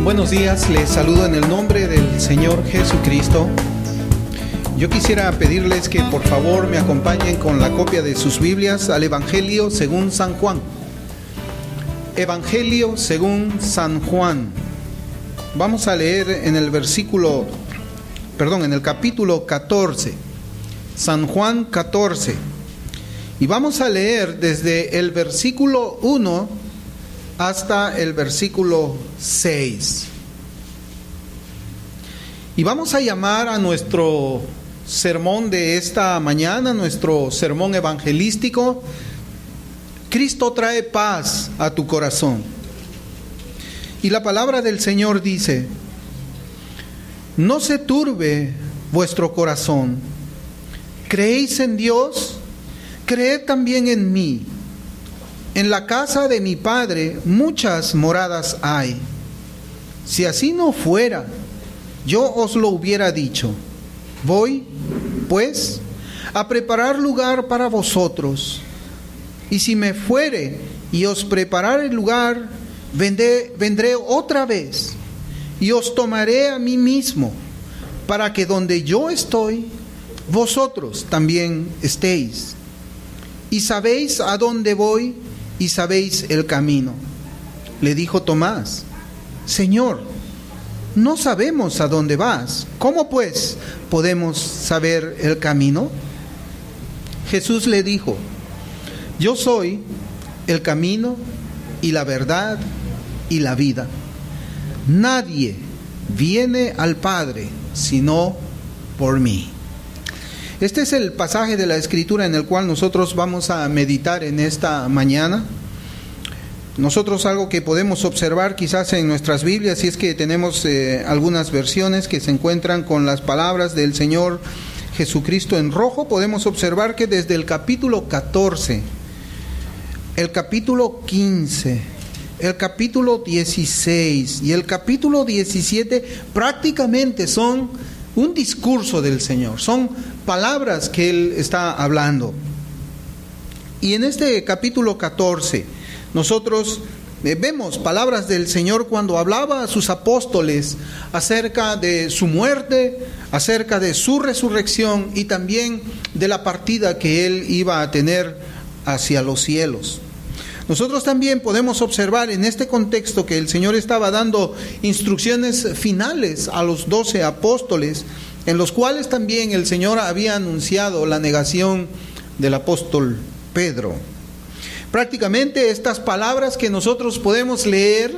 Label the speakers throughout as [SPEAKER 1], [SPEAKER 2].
[SPEAKER 1] Buenos días, les saludo en el nombre del Señor Jesucristo. Yo quisiera pedirles que por favor me acompañen con la copia de sus Biblias al Evangelio según San Juan. Evangelio según San Juan. Vamos a leer en el capítulo 14. San Juan 14. Y vamos a leer desde el versículo 1 hasta el versículo 6. Y vamos a llamar a nuestro sermón de esta mañana, nuestro sermón evangelístico, Cristo trae paz a tu corazón. Y la palabra del Señor dice: no se turbe vuestro corazón. ¿Creéis en Dios? Creed también en mí. En la casa de mi Padre muchas moradas hay. Si así no fuera, yo os lo hubiera dicho. Voy, pues, a preparar lugar para vosotros. Y si me fuere y os preparare el lugar, vendré otra vez y os tomaré a mí mismo, para que donde yo estoy, vosotros también estéis. Y sabéis a dónde voy y sabéis el camino. Le dijo Tomás: Señor, no sabemos a dónde vas. ¿Cómo pues podemos saber el camino? Jesús le dijo: yo soy el camino y la verdad y la vida. Nadie viene al Padre sino por mí. Este es el pasaje de la Escritura en el cual nosotros vamos a meditar en esta mañana. Nosotros algo que podemos observar quizás en nuestras Biblias, si es que tenemos algunas versiones que se encuentran con las palabras del Señor Jesucristo en rojo, podemos observar que desde el capítulo 14, el capítulo 15, el capítulo 16 y el capítulo 17 prácticamente son un discurso del Señor, son palabras que Él está hablando. Y en este capítulo 14 nosotros vemos palabras del Señor cuando hablaba a sus apóstoles acerca de su muerte, acerca de su resurrección y también de la partida que Él iba a tener hacia los cielos. Nosotros también podemos observar en este contexto que el Señor estaba dando instrucciones finales a los 12 apóstoles, en los cuales también el Señor había anunciado la negación del apóstol Pedro. Prácticamente estas palabras que nosotros podemos leer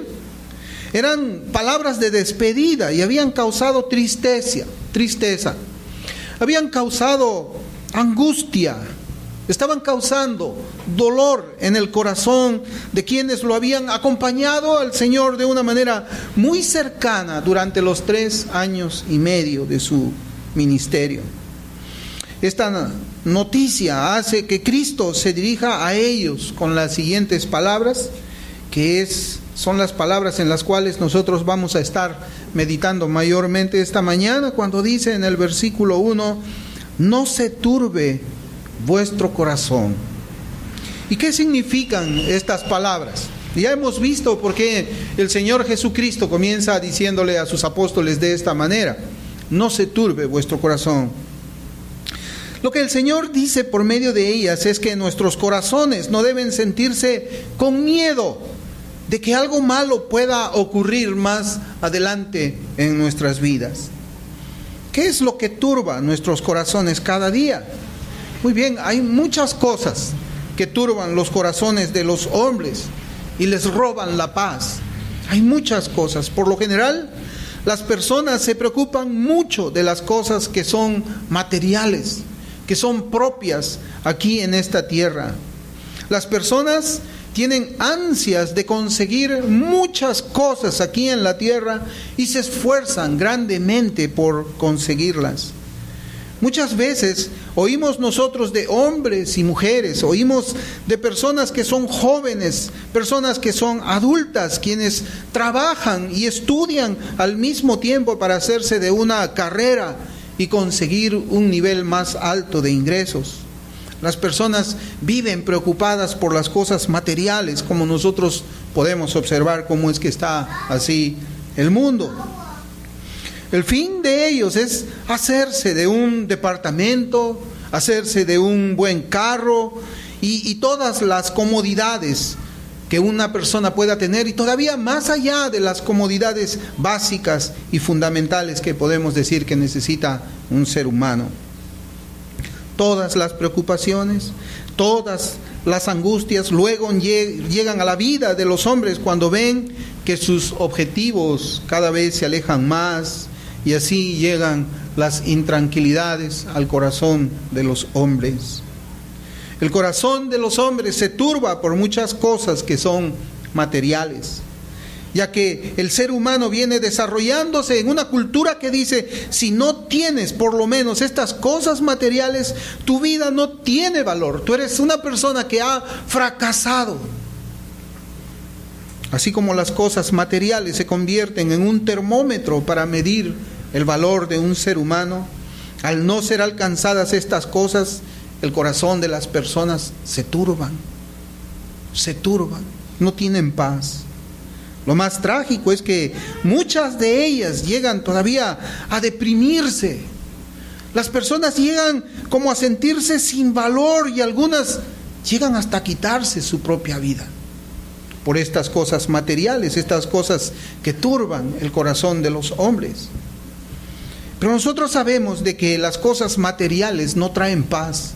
[SPEAKER 1] eran palabras de despedida y habían causado tristeza, habían causado angustia, estaban causando dolor en el corazón de quienes lo habían acompañado al Señor de una manera muy cercana durante los 3 años y medio de su ministerio. Esta noticia hace que Cristo se dirija a ellos con las siguientes palabras, son las palabras en las cuales nosotros vamos a estar meditando mayormente esta mañana, cuando dice en el versículo 1: no se turbe vuestro corazón. ¿Y qué significan estas palabras? Ya hemos visto por qué el Señor Jesucristo comienza diciéndole a sus apóstoles de esta manera: no se turbe vuestro corazón. Lo que el Señor dice por medio de ellas es que nuestros corazones no deben sentirse con miedo de que algo malo pueda ocurrir más adelante en nuestras vidas. ¿Qué es lo que turba nuestros corazones cada día? Muy bien, hay muchas cosas que turban los corazones de los hombres y les roban la paz. Hay muchas cosas. Por lo general, las personas se preocupan mucho de las cosas que son materiales, que son propias aquí en esta tierra. Las personas tienen ansias de conseguir muchas cosas aquí en la tierra y se esfuerzan grandemente por conseguirlas. Muchas veces oímos nosotros de hombres y mujeres, oímos de personas que son jóvenes, personas que son adultas, quienes trabajan y estudian al mismo tiempo para hacerse de una carrera y conseguir un nivel más alto de ingresos. Las personas viven preocupadas por las cosas materiales, como nosotros podemos observar cómo es que está así el mundo. El fin de ellos es hacerse de un departamento, hacerse de un buen carro y todas las comodidades que una persona pueda tener, y todavía más allá de las comodidades básicas y fundamentales que podemos decir que necesita un ser humano. Todas las preocupaciones, todas las angustias luego llegan a la vida de los hombres cuando ven que sus objetivos cada vez se alejan más, y así llegan las intranquilidades al corazón de los hombres. El corazón de los hombres se turba por muchas cosas que son materiales, ya que el ser humano viene desarrollándose en una cultura que dice: si no tienes por lo menos estas cosas materiales, tu vida no tiene valor, tú eres una persona que ha fracasado. Así como las cosas materiales se convierten en un termómetro para medir el valor de un ser humano, al no ser alcanzadas estas cosas, el corazón de las personas se turban, no tienen paz. Lo más trágico es que muchas de ellas llegan todavía a deprimirse. Las personas llegan como a sentirse sin valor, y algunas llegan hasta a quitarse su propia vida por estas cosas materiales, estas cosas que turban el corazón de los hombres. Pero nosotros sabemos de que las cosas materiales no traen paz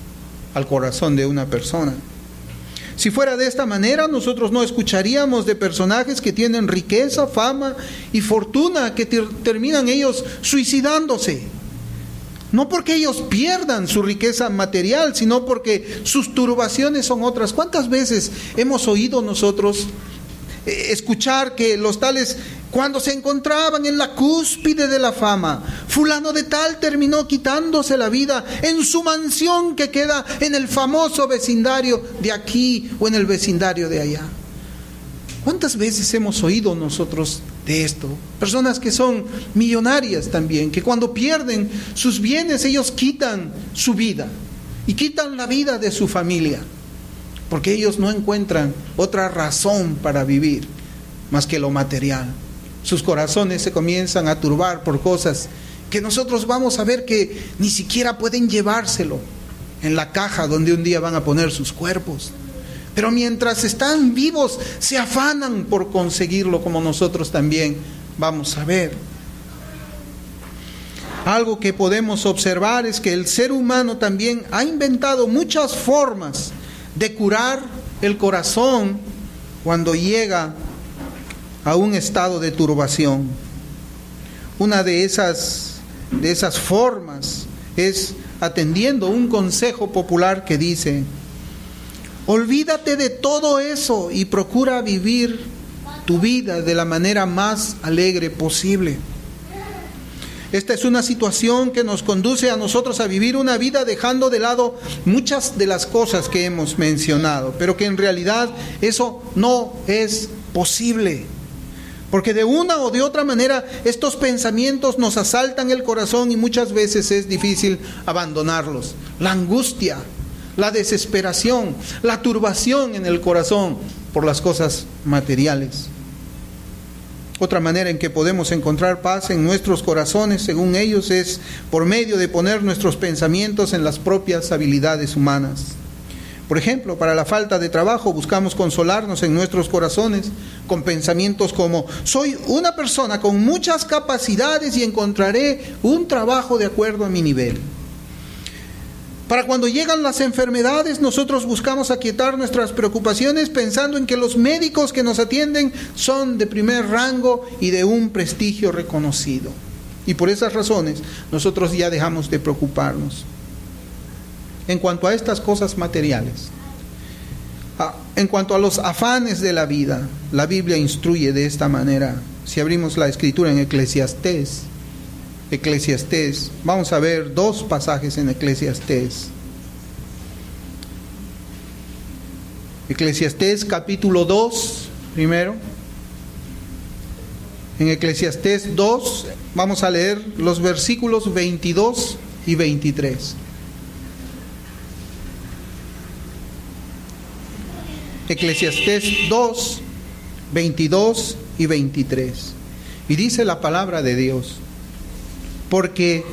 [SPEAKER 1] al corazón de una persona. Si fuera de esta manera, nosotros no escucharíamos de personajes que tienen riqueza, fama y fortuna, que terminan ellos suicidándose. No porque ellos pierdan su riqueza material, sino porque sus turbaciones son otras. ¿Cuántas veces hemos oído nosotros escuchar que los tales, cuando se encontraban en la cúspide de la fama, fulano de tal terminó quitándose la vida en su mansión que queda en el famoso vecindario de aquí o en el vecindario de allá? ¿Cuántas veces hemos oído nosotros de esto? Personas que son millonarias también, que cuando pierden sus bienes ellos quitan su vida y quitan la vida de su familia, porque ellos no encuentran otra razón para vivir más que lo material. Sus corazones se comienzan a turbar por cosas que nosotros vamos a ver que ni siquiera pueden llevárselo en la caja donde un día van a poner sus cuerpos. Pero mientras están vivos se afanan por conseguirlo, como nosotros también vamos a ver. Algo que podemos observar es que el ser humano también ha inventado muchas formas de curar el corazón cuando llega a un estado de turbación. Una de esas formas es atendiendo un consejo popular que dice: olvídate de todo eso y procura vivir tu vida de la manera más alegre posible. Esta es una situación que nos conduce a nosotros a vivir una vida dejando de lado muchas de las cosas que hemos mencionado, pero que en realidad eso no es posible. Porque de una o de otra manera estos pensamientos nos asaltan el corazón y muchas veces es difícil abandonarlos. La angustia, la desesperación, la turbación en el corazón por las cosas materiales. Otra manera en que podemos encontrar paz en nuestros corazones, según ellos, es por medio de poner nuestros pensamientos en las propias habilidades humanas. Por ejemplo, para la falta de trabajo buscamos consolarnos en nuestros corazones con pensamientos como: soy una persona con muchas capacidades y encontraré un trabajo de acuerdo a mi nivel. Para cuando llegan las enfermedades, nosotros buscamos aquietar nuestras preocupaciones pensando en que los médicos que nos atienden son de primer rango y de un prestigio reconocido. Y por esas razones nosotros ya dejamos de preocuparnos. En cuanto a estas cosas materiales, en cuanto a los afanes de la vida, la Biblia instruye de esta manera. Si abrimos la escritura en Eclesiastés, vamos a ver dos pasajes en Eclesiastés. Eclesiastés capítulo 2, primero. En Eclesiastés 2 vamos a leer los versículos 22 y 23. Eclesiastés 2, 22 y 23. Y dice la palabra de Dios: porque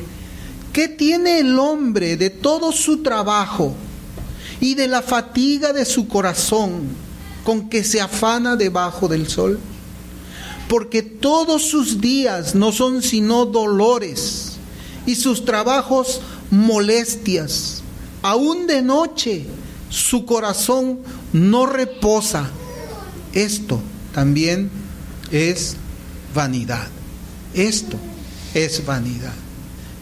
[SPEAKER 1] ¿qué tiene el hombre de todo su trabajo y de la fatiga de su corazón con que se afana debajo del sol? Porque todos sus días no son sino dolores y sus trabajos molestias. Aún de noche su corazón no reposa. Esto también es vanidad. Esto es vanidad.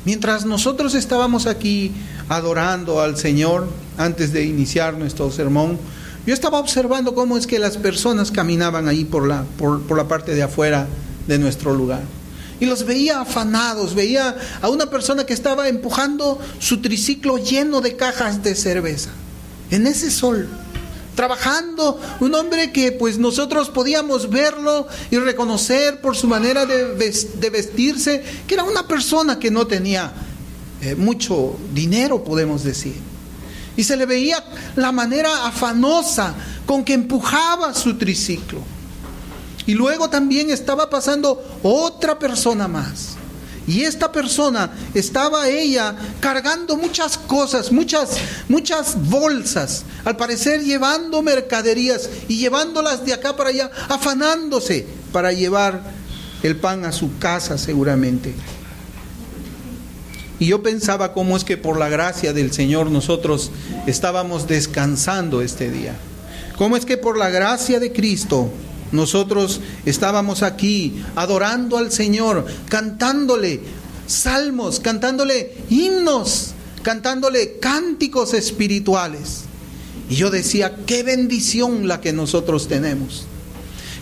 [SPEAKER 1] Mientras nosotros estábamos aquí adorando al Señor antes de iniciar nuestro sermón, yo estaba observando cómo es que las personas caminaban ahí por la parte de afuera de nuestro lugar. Y los veía afanados, veía a una persona que estaba empujando su triciclo lleno de cajas de cerveza, en ese sol, trabajando, un hombre que pues nosotros podíamos verlo y reconocer por su manera de vestirse, que era una persona que no tenía mucho dinero, podemos decir. Y se le veía la manera afanosa con que empujaba su triciclo. Y luego también estaba pasando otra persona más. Y esta persona estaba ella cargando muchas cosas, muchas bolsas, al parecer llevando mercaderías y llevándolas de acá para allá, afanándose para llevar el pan a su casa seguramente. Y yo pensaba cómo es que por la gracia del Señor nosotros estábamos descansando este día. Cómo es que por la gracia de Cristo nosotros estábamos aquí adorando al Señor, cantándole salmos, cantándole himnos, cantándole cánticos espirituales. Y yo decía, qué bendición la que nosotros tenemos.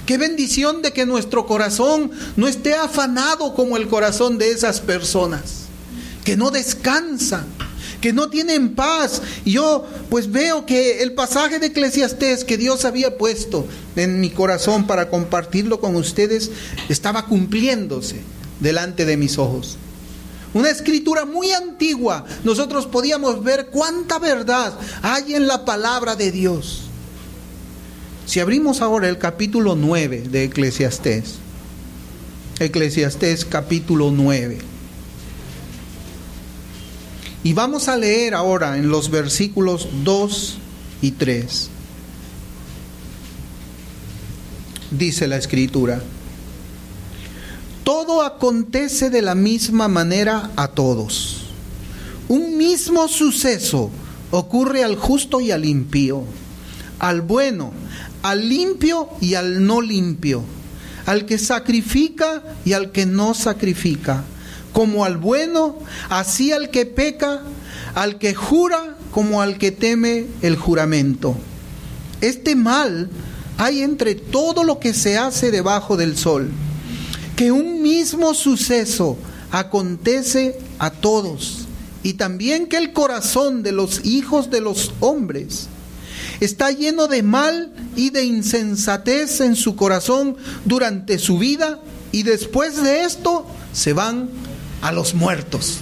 [SPEAKER 1] Qué bendición de que nuestro corazón no esté afanado como el corazón de esas personas, que no descansan, que no tienen paz. Y yo pues veo que el pasaje de Eclesiastés que Dios había puesto en mi corazón para compartirlo con ustedes estaba cumpliéndose delante de mis ojos. Una escritura muy antigua, nosotros podíamos ver cuánta verdad hay en la palabra de Dios. Si abrimos ahora el capítulo 9 de Eclesiastés, Eclesiastés capítulo 9. Y vamos a leer ahora en los versículos 2 y 3. Dice la Escritura: todo acontece de la misma manera a todos. Un mismo suceso ocurre al justo y al impío, al bueno, al limpio y al no limpio, al que sacrifica y al que no sacrifica. Como al bueno, así al que peca, al que jura, como al que teme el juramento. Este mal hay entre todo lo que se hace debajo del sol, que un mismo suceso acontece a todos, y también que el corazón de los hijos de los hombres está lleno de mal y de insensatez en su corazón durante su vida, y después de esto se van a los muertos.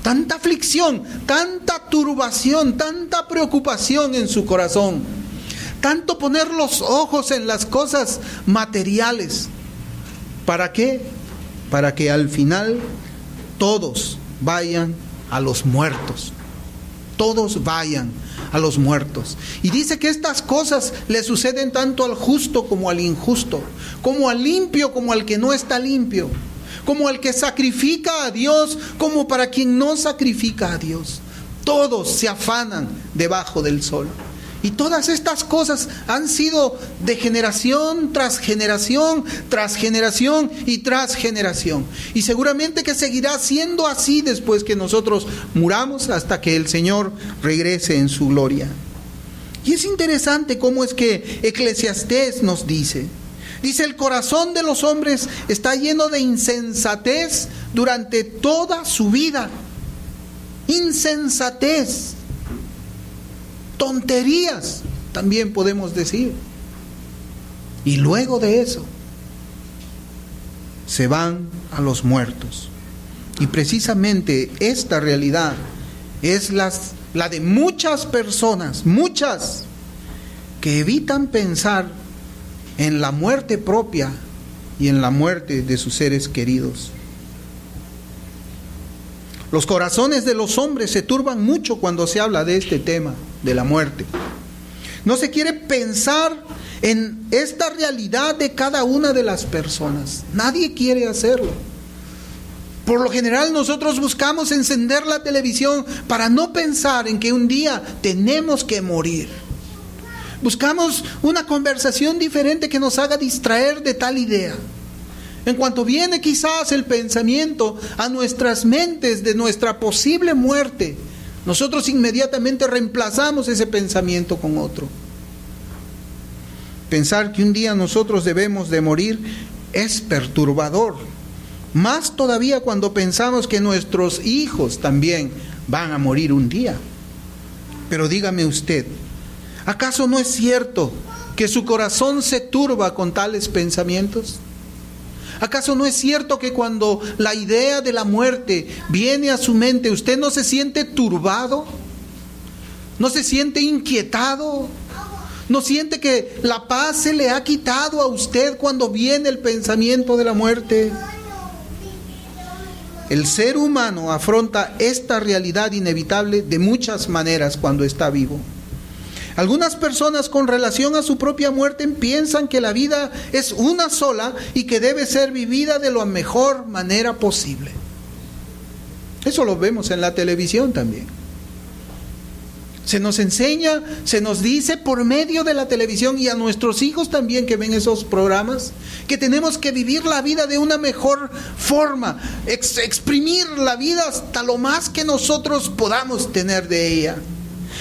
[SPEAKER 1] Tanta aflicción, tanta turbación, tanta preocupación en su corazón, tanto poner los ojos en las cosas materiales. ¿Para qué? Para que al final todos vayan a los muertos. Todos vayan a los muertos. Y dice que estas cosas le suceden tanto al justo como al injusto, como al limpio como al que no está limpio, como al que sacrifica a Dios como para quien no sacrifica a Dios. Todos se afanan debajo del sol. Y todas estas cosas han sido de generación tras generación, tras generación y tras generación. Y seguramente que seguirá siendo así después que nosotros muramos, hasta que el Señor regrese en su gloria. Y es interesante cómo es que Eclesiastés nos dice, el corazón de los hombres está lleno de insensatez durante toda su vida. Insensatez. Tonterías, también podemos decir. Y luego de eso, se van a los muertos. Y precisamente esta realidad es la de muchas personas, muchas, que evitan pensar en la muerte propia y en la muerte de sus seres queridos. Los corazones de los hombres se turban mucho cuando se habla de este tema, de la muerte. No se quiere pensar en esta realidad de cada una de las personas. Nadie quiere hacerlo. Por lo general nosotros buscamos encender la televisión para no pensar en que un día tenemos que morir. Buscamos una conversación diferente que nos haga distraer de tal idea. En cuanto viene quizás el pensamiento a nuestras mentes de nuestra posible muerte, nosotros inmediatamente reemplazamos ese pensamiento con otro. Pensar que un día nosotros debemos de morir es perturbador. Más todavía cuando pensamos que nuestros hijos también van a morir un día. Pero dígame usted, ¿acaso no es cierto que su corazón se turba con tales pensamientos? ¿Acaso no es cierto que cuando la idea de la muerte viene a su mente, usted no se siente turbado? ¿No se siente inquietado? ¿No siente que la paz se le ha quitado a usted cuando viene el pensamiento de la muerte? El ser humano afronta esta realidad inevitable de muchas maneras cuando está vivo. Algunas personas con relación a su propia muerte piensan que la vida es una sola y que debe ser vivida de la mejor manera posible. Eso lo vemos en la televisión también. Se nos enseña, se nos dice por medio de la televisión y a nuestros hijos también que ven esos programas, que tenemos que vivir la vida de una mejor forma, exprimir la vida hasta lo más que nosotros podamos tener de ella,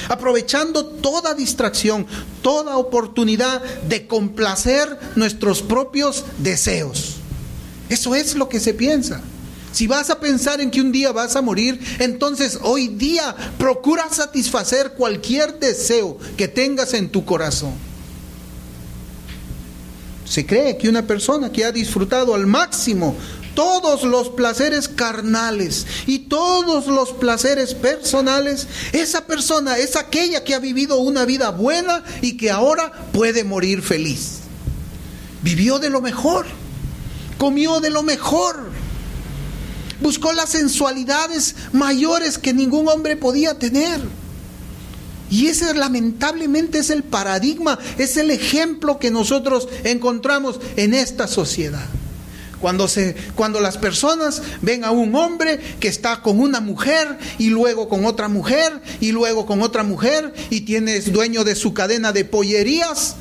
[SPEAKER 1] aprovechando toda distracción, toda oportunidad de complacer nuestros propios deseos. Eso es lo que se piensa. Si vas a pensar en que un día vas a morir, entonces hoy día procura satisfacer cualquier deseo que tengas en tu corazón. Se cree que una persona que ha disfrutado al máximo todos los placeres carnales y todos los placeres personales, esa persona es aquella que ha vivido una vida buena y que ahora puede morir feliz. Vivió de lo mejor, comió de lo mejor, buscó las sensualidades mayores que ningún hombre podía tener. Y ese lamentablemente es el paradigma, es el ejemplo que nosotros encontramos en esta sociedad. Cuando las personas ven a un hombre que está con una mujer y luego con otra mujer y luego con otra mujer y es dueño de su cadena de pollerías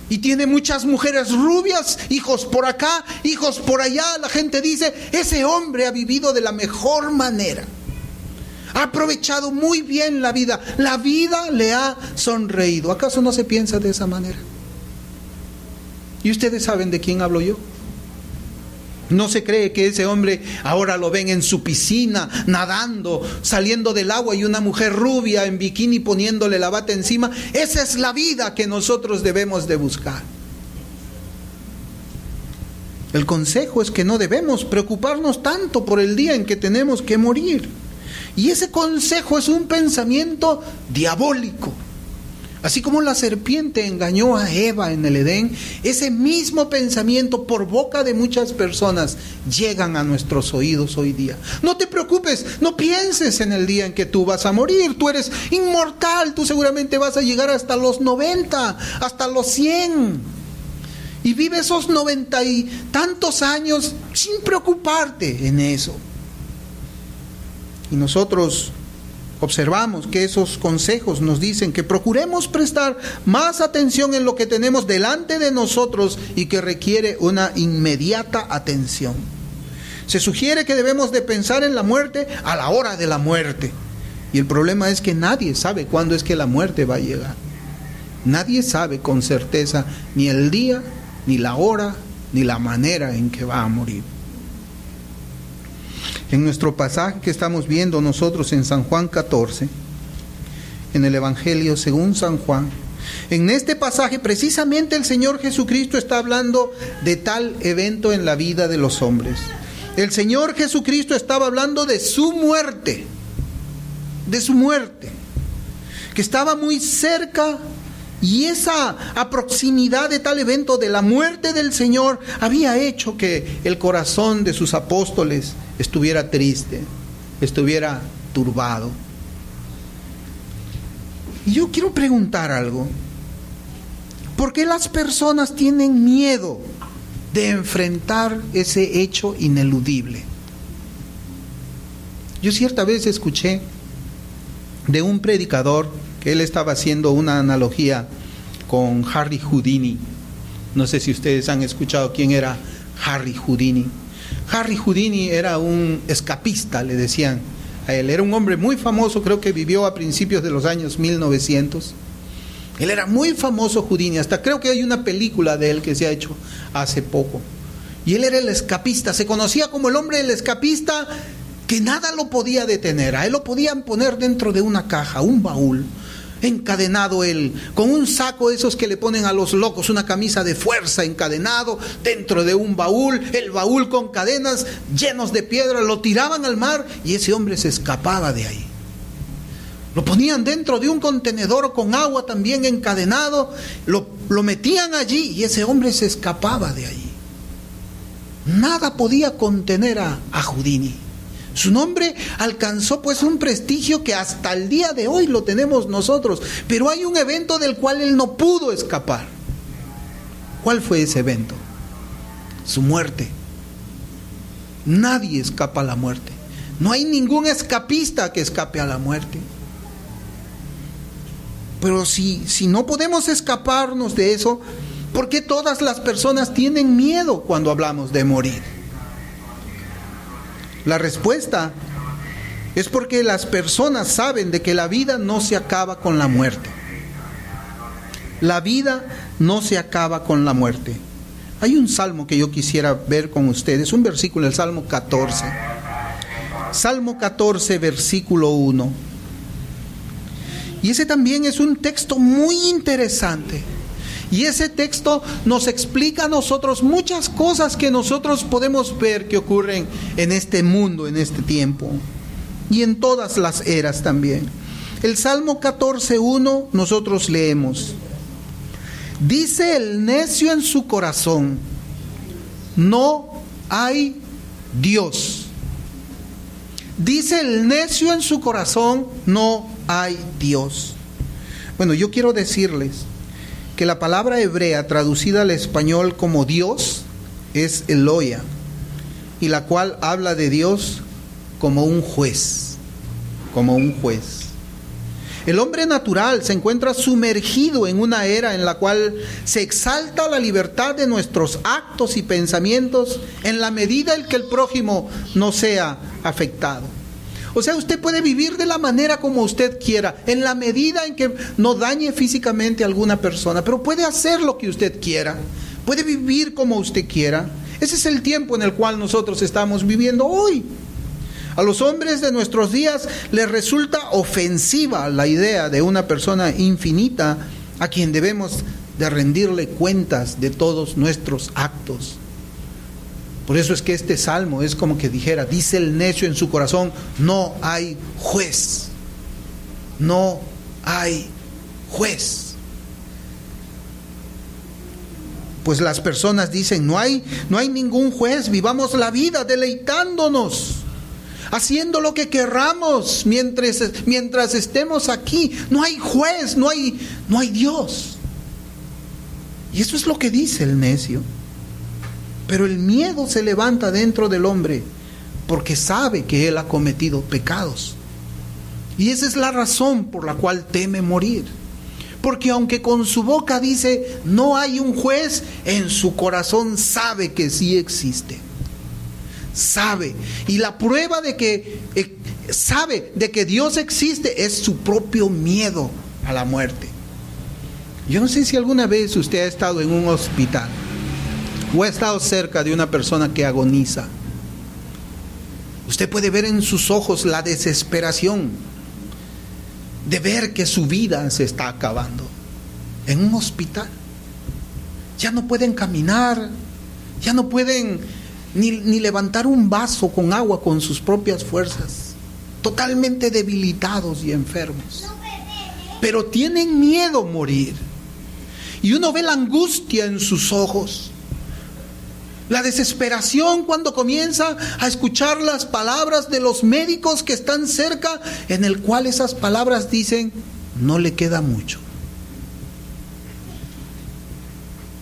[SPEAKER 1] y tiene muchas mujeres rubias, hijos por acá, hijos por allá, la gente dice, ese hombre ha vivido de la mejor manera. Ha aprovechado muy bien la vida le ha sonreído. ¿Acaso no se piensa de esa manera? ¿Y ustedes saben de quién hablo yo? No se cree que ese hombre ahora lo ven en su piscina, nadando, saliendo del agua y una mujer rubia en bikini poniéndole la bata encima. Esa es la vida que nosotros debemos de buscar. El consejo es que no debemos preocuparnos tanto por el día en que tenemos que morir. Y ese consejo es un pensamiento diabólico. Así como la serpiente engañó a Eva en el Edén, ese mismo pensamiento por boca de muchas personas llegan a nuestros oídos hoy día. No te preocupes, no pienses en el día en que tú vas a morir. Tú eres inmortal, tú seguramente vas a llegar hasta los 90, hasta los 100. Y vive esos 90 y tantos años sin preocuparte en eso. Y nosotros observamos que esos consejos nos dicen que procuremos prestar más atención en lo que tenemos delante de nosotros y que requiere una inmediata atención. Se sugiere que debemos de pensar en la muerte a la hora de la muerte. Y el problema es que nadie sabe cuándo es que la muerte va a llegar. Nadie sabe con certeza ni el día, ni la hora, ni la manera en que va a morir. En nuestro pasaje que estamos viendo nosotros en San Juan 14, en el Evangelio según San Juan, en este pasaje precisamente el Señor Jesucristo está hablando de tal evento en la vida de los hombres. El Señor Jesucristo estaba hablando de su muerte, que estaba muy cerca Y a proximidad de tal evento de la muerte del Señor había hecho que el corazón de sus apóstoles estuviera triste, estuviera turbado. Y yo quiero preguntar algo. ¿Por qué las personas tienen miedo de enfrentar ese hecho ineludible? Yo cierta vez escuché de un predicador que él estaba haciendo una analogía con Harry Houdini. No sé si ustedes han escuchado quién era Harry Houdini. Harry Houdini era un escapista, le decían a él. Era un hombre muy famoso, creo que vivió a principios de los años 1900. Él era muy famoso, Houdini, hasta creo que hay una película de él que se ha hecho hace poco. Y él era el escapista, se conocía como el hombre del escapista, que nada lo podía detener. A él lo podían poner dentro de una caja, un baúl, encadenado él, con un saco de esos que le ponen a los locos, una camisa de fuerza, encadenado dentro de un baúl, el baúl con cadenas llenos de piedra, lo tiraban al mar y ese hombre se escapaba de ahí. Lo ponían dentro de un contenedor con agua también encadenado, lo metían allí y ese hombre se escapaba de ahí. Nada podía contener a Houdini. Su nombre alcanzó pues un prestigio que hasta el día de hoy lo tenemos nosotros. Pero hay un evento del cual él no pudo escapar. ¿Cuál fue ese evento? Su muerte. Nadie escapa a la muerte. No hay ningún escapista que escape a la muerte. Pero si no podemos escaparnos de eso, ¿por qué todas las personas tienen miedo cuando hablamos de morir? La respuesta es porque las personas saben de que la vida no se acaba con la muerte. La vida no se acaba con la muerte. Hay un salmo que yo quisiera ver con ustedes, un versículo, el Salmo 14. Salmo 14, versículo 1. Y ese también es un texto muy interesante. Y ese texto nos explica a nosotros muchas cosas que nosotros podemos ver que ocurren en este mundo, en este tiempo. Y en todas las eras también. El Salmo 14:1 nosotros leemos: dice el necio en su corazón, no hay Dios. Dice el necio en su corazón, no hay Dios. Bueno, yo quiero decirles que la palabra hebrea traducida al español como Dios es Eloya, y la cual habla de Dios como un juez, como un juez. El hombre natural se encuentra sumergido en una era en la cual se exalta la libertad de nuestros actos y pensamientos en la medida en que el prójimo no sea afectado. O sea, usted puede vivir de la manera como usted quiera, en la medida en que no dañe físicamente a alguna persona, pero puede hacer lo que usted quiera, puede vivir como usted quiera. Ese es el tiempo en el cual nosotros estamos viviendo hoy. A los hombres de nuestros días les resulta ofensiva la idea de una persona infinita a quien debemos de rendirle cuentas de todos nuestros actos. Por eso es que este salmo es como que dijera, dice el necio en su corazón, no hay juez, no hay juez. Pues las personas dicen, no hay ningún juez, vivamos la vida deleitándonos, haciendo lo que querramos mientras estemos aquí. No hay juez, no hay Dios. Y eso es lo que dice el necio. Pero el miedo se levanta dentro del hombre porque sabe que él ha cometido pecados. Y esa es la razón por la cual teme morir. Porque aunque con su boca dice no hay un juez, en su corazón sabe que sí existe. Sabe. Y la prueba de que sabe de que Dios existe es su propio miedo a la muerte. Yo no sé si alguna vez usted ha estado en un hospital o ha estado cerca de una persona que agoniza. Usted puede ver en sus ojos la desesperación de ver que su vida se está acabando. En un hospital ya no pueden caminar, ya no pueden ni levantar un vaso con agua con sus propias fuerzas, totalmente debilitados y enfermos. Pero tienen miedo a morir. Y uno ve la angustia en sus ojos, la desesperación cuando comienza a escuchar las palabras de los médicos que están cerca, en el cual esas palabras dicen: no le queda mucho.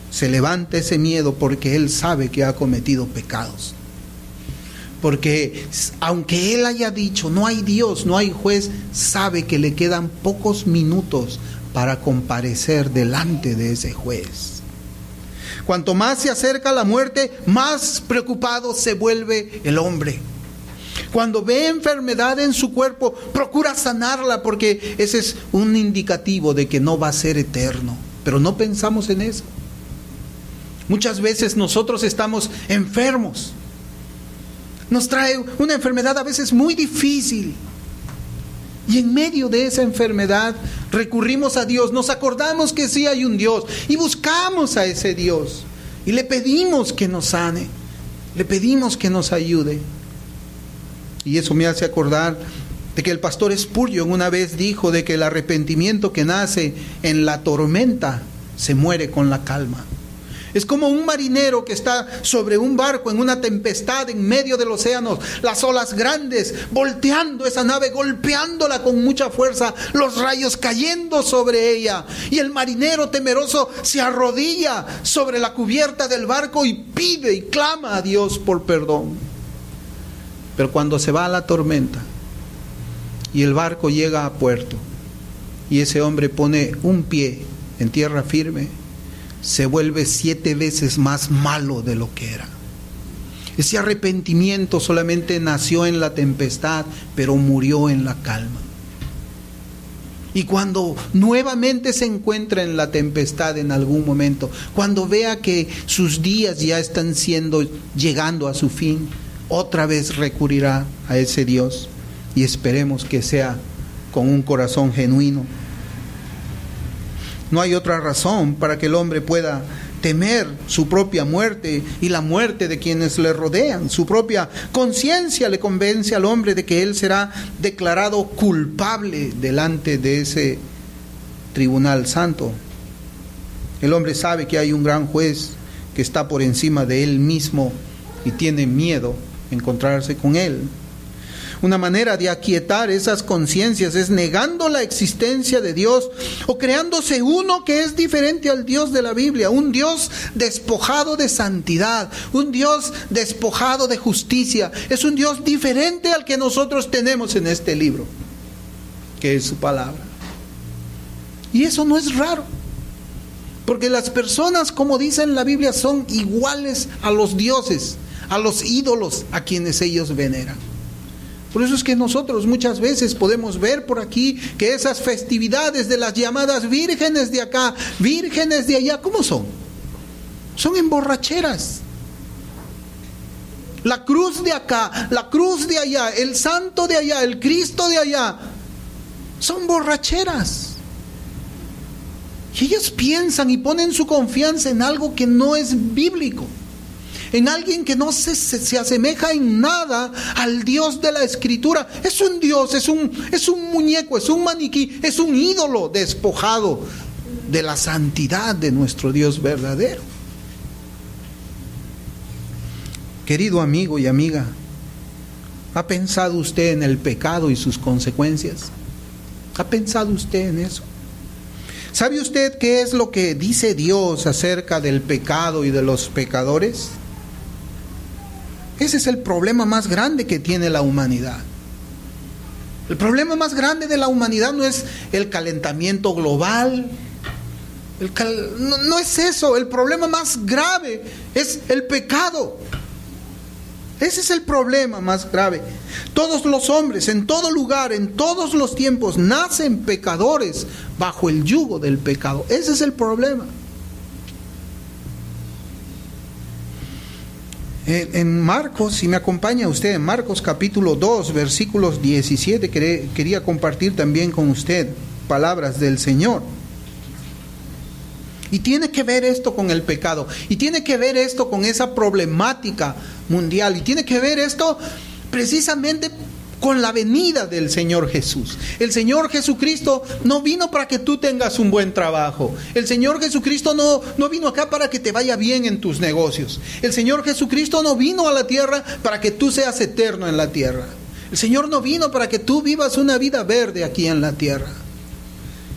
[SPEAKER 1] Se levanta ese miedo porque él sabe que ha cometido pecados. Porque aunque él haya dicho no hay Dios, no hay juez, sabe que le quedan pocos minutos para comparecer delante de ese juez. Cuanto más se acerca la muerte, más preocupado se vuelve el hombre. Cuando ve enfermedad en su cuerpo, procura sanarla, porque ese es un indicativo de que no va a ser eterno. Pero no pensamos en eso. Muchas veces nosotros estamos enfermos. Nos trae una enfermedad a veces muy difícil. Y en medio de esa enfermedad recurrimos a Dios, nos acordamos que sí hay un Dios y buscamos a ese Dios y le pedimos que nos sane, le pedimos que nos ayude. Y eso me hace acordar de que el pastor Spurgeon una vez dijo de que el arrepentimiento que nace en la tormenta se muere con la calma. Es como un marinero que está sobre un barco en una tempestad en medio del océano, las olas grandes, volteando esa nave, golpeándola con mucha fuerza, los rayos cayendo sobre ella. Y el marinero temeroso se arrodilla sobre la cubierta del barco y pide y clama a Dios por perdón. Pero cuando se va la tormenta y el barco llega a puerto y ese hombre pone un pie en tierra firme, se vuelve 7 veces más malo de lo que era. Ese arrepentimiento solamente nació en la tempestad, pero murió en la calma. Y cuando nuevamente se encuentra en la tempestad en algún momento, cuando vea que sus días ya están llegando a su fin, otra vez recurrirá a ese Dios, y esperemos que sea con un corazón genuino. No hay otra razón para que el hombre pueda temer su propia muerte y la muerte de quienes le rodean. Su propia conciencia le convence al hombre de que él será declarado culpable delante de ese tribunal santo. El hombre sabe que hay un gran juez que está por encima de él mismo y tiene miedo de encontrarse con él. Una manera de aquietar esas conciencias es negando la existencia de Dios o creándose uno que es diferente al Dios de la Biblia, un Dios despojado de santidad, un Dios despojado de justicia. Es un Dios diferente al que nosotros tenemos en este libro, que es su palabra. Y eso no es raro, porque las personas, como dice en la Biblia, son iguales a los dioses, a los ídolos a quienes ellos veneran. Por eso es que nosotros muchas veces podemos ver por aquí que esas festividades de las llamadas vírgenes de acá, vírgenes de allá, ¿cómo son? Son en borracheras. La cruz de acá, la cruz de allá, el santo de allá, el Cristo de allá, son borracheras. Y ellos piensan y ponen su confianza en algo que no es bíblico, en alguien que no se asemeja en nada al Dios de la Escritura. Es un Dios, es un muñeco, es un maniquí, es un ídolo despojado de la santidad de nuestro Dios verdadero. Querido amigo y amiga, ¿ha pensado usted en el pecado y sus consecuencias? ¿Ha pensado usted en eso? ¿Sabe usted qué es lo que dice Dios acerca del pecado y de los pecadores? Ese es el problema más grande que tiene la humanidad. El problema más grande de la humanidad no es el calentamiento global. No es eso. El problema más grave es el pecado. Ese es el problema más grave. Todos los hombres, en todo lugar, en todos los tiempos, nacen pecadores bajo el yugo del pecado. Ese es el problema. En Marcos, si me acompaña usted, en Marcos capítulo 2, versículos 17, quería compartir también con usted palabras del Señor. Y tiene que ver esto con el pecado, y tiene que ver esto con esa problemática mundial, y tiene que ver esto precisamente con la venida del Señor Jesús. El Señor Jesucristo no vino para que tú tengas un buen trabajo. El Señor Jesucristo no vino acá para que te vaya bien en tus negocios. El Señor Jesucristo no vino a la tierra para que tú seas eterno en la tierra. El Señor no vino para que tú vivas una vida verde aquí en la tierra.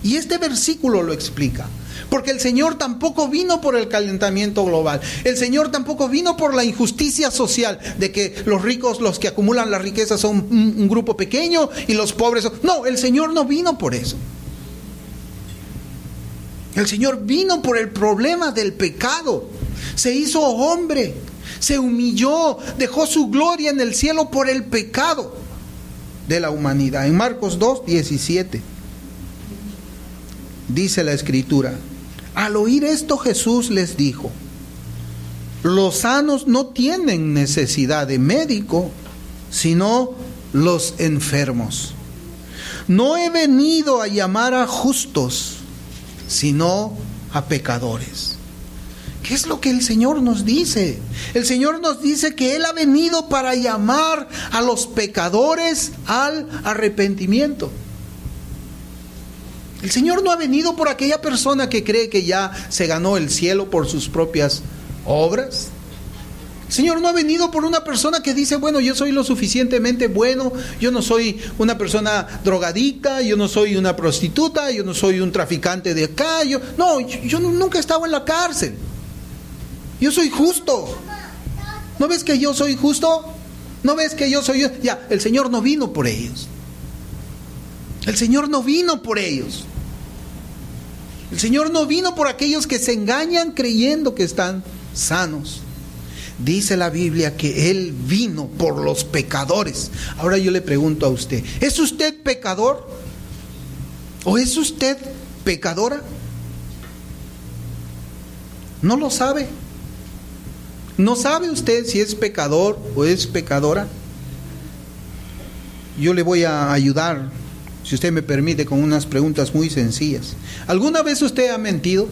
[SPEAKER 1] Y este versículo lo explica. Porque el Señor tampoco vino por el calentamiento global. El Señor tampoco vino por la injusticia social de que los ricos, los que acumulan la riqueza, son un grupo pequeño y los pobres son... No, el Señor no vino por eso. El Señor vino por el problema del pecado. Se hizo hombre, se humilló, dejó su gloria en el cielo por el pecado de la humanidad. En Marcos 2:17 dice la Escritura: al oír esto Jesús les dijo: los sanos no tienen necesidad de médico, sino los enfermos. No he venido a llamar a justos, sino a pecadores. ¿Qué es lo que el Señor nos dice? El Señor nos dice que Él ha venido para llamar a los pecadores al arrepentimiento. El Señor no ha venido por aquella persona que cree que ya se ganó el cielo por sus propias obras. El Señor no ha venido por una persona que dice: bueno, yo soy lo suficientemente bueno, yo no soy una persona drogadicta, yo no soy una prostituta, yo no soy un traficante de acá, yo nunca he estado en la cárcel. Yo soy justo. ¿No ves que yo soy justo? ¿No ves que yo soy yo? Ya, el Señor no vino por ellos. El Señor no vino por ellos. El Señor no vino por aquellos que se engañan creyendo que están sanos. Dice la Biblia que Él vino por los pecadores. Ahora yo le pregunto a usted: ¿es usted pecador? ¿O es usted pecadora? ¿No lo sabe? ¿No sabe usted si es pecador o es pecadora? Yo le voy a ayudar, si usted me permite, con unas preguntas muy sencillas. ¿Alguna vez usted ha mentido?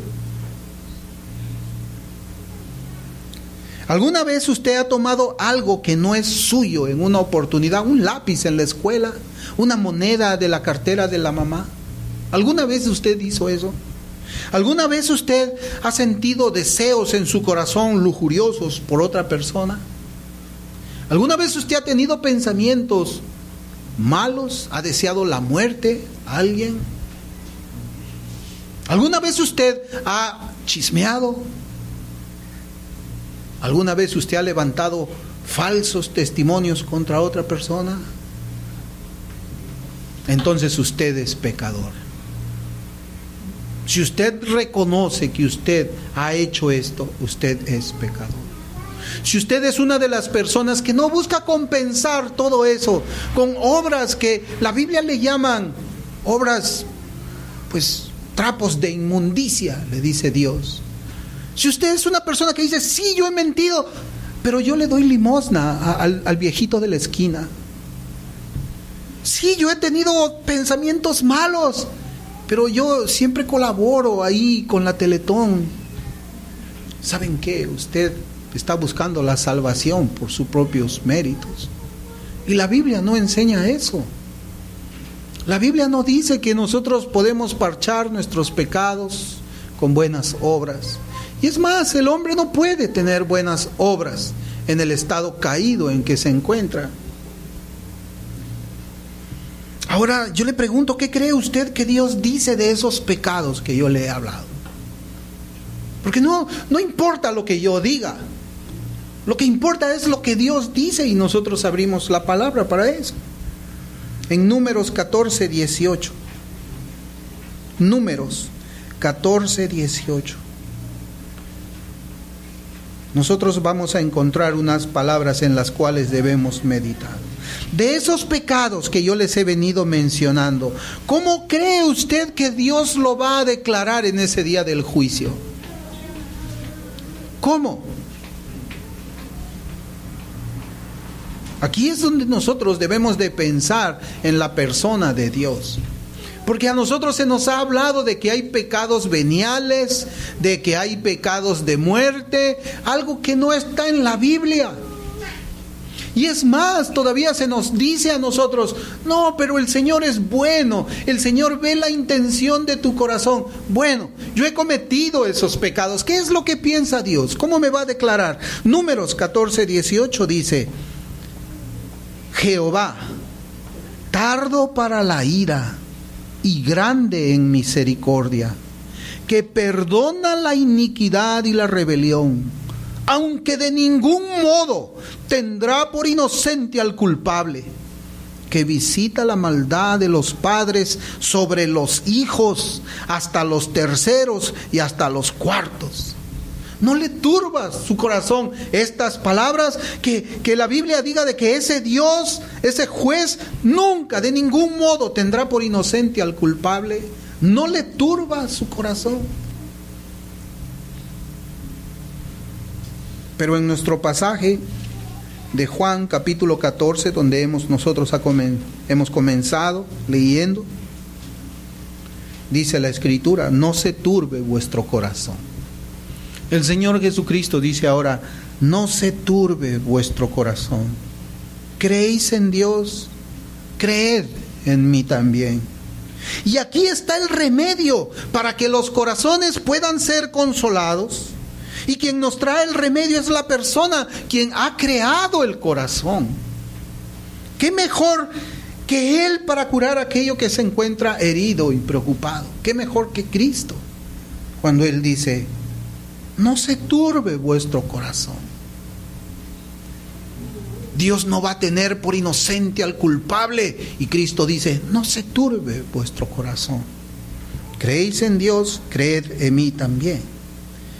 [SPEAKER 1] ¿Alguna vez usted ha tomado algo que no es suyo en una oportunidad? Un lápiz en la escuela, una moneda de la cartera de la mamá. ¿Alguna vez usted hizo eso? ¿Alguna vez usted ha sentido deseos en su corazón lujuriosos por otra persona? ¿Alguna vez usted ha tenido pensamientos malos? ¿Ha deseado la muerte a alguien? ¿Alguna vez usted ha chismeado? ¿Alguna vez usted ha levantado falsos testimonios contra otra persona? Entonces usted es pecador. Si usted reconoce que usted ha hecho esto, usted es pecador. Si usted es una de las personas que no busca compensar todo eso con obras que la Biblia le llaman obras, pues trapos de inmundicia, le dice Dios. Si usted es una persona que dice: sí, yo he mentido, pero yo le doy limosna al viejito de la esquina. Sí, yo he tenido pensamientos malos, pero yo siempre colaboro ahí con la Teletón. ¿Saben qué? Usted está buscando la salvación por sus propios méritos. Y la Biblia no enseña eso. La Biblia no dice que nosotros podemos parchar nuestros pecados con buenas obras. Y es más, el hombre no puede tener buenas obras en el estado caído en que se encuentra. Ahora yo le pregunto: ¿qué cree usted que Dios dice de esos pecados que yo le he hablado? Porque no importa lo que yo diga. Lo que importa es lo que Dios dice, y nosotros abrimos la palabra para eso. En Números 14:18. Números 14:18. Nosotros vamos a encontrar unas palabras en las cuales debemos meditar. De esos pecados que yo les he venido mencionando, ¿cómo cree usted que Dios lo va a declarar en ese día del juicio? ¿Cómo? Aquí es donde nosotros debemos de pensar en la persona de Dios. Porque a nosotros se nos ha hablado de que hay pecados veniales, de que hay pecados de muerte, algo que no está en la Biblia. Y es más, todavía se nos dice a nosotros, no, pero el Señor es bueno, el Señor ve la intención de tu corazón. Bueno, yo he cometido esos pecados, ¿qué es lo que piensa Dios? ¿Cómo me va a declarar? Números 14:18 dice, Jehová, tardo para la ira y grande en misericordia, que perdona la iniquidad y la rebelión, aunque de ningún modo tendrá por inocente al culpable, que visita la maldad de los padres sobre los hijos, hasta los terceros y hasta los cuartos. No le turba su corazón estas palabras, que la Biblia diga de que ese Dios, ese juez, nunca, de ningún modo tendrá por inocente al culpable. No le turba su corazón. Pero en nuestro pasaje de Juan capítulo 14, donde nosotros hemos comenzado leyendo, dice la Escritura, no se turbe vuestro corazón. El Señor Jesucristo dice ahora, no se turbe vuestro corazón. ¿Creéis en Dios? Creed en mí también. Y aquí está el remedio para que los corazones puedan ser consolados. Y quien nos trae el remedio es la persona quien ha creado el corazón. ¿Qué mejor que Él para curar aquello que se encuentra herido y preocupado? ¿Qué mejor que Cristo? Cuando Él dice, no se turbe vuestro corazón. Dios no va a tener por inocente al culpable. Y Cristo dice, no se turbe vuestro corazón. ¿Creéis en Dios? Creed en mí también.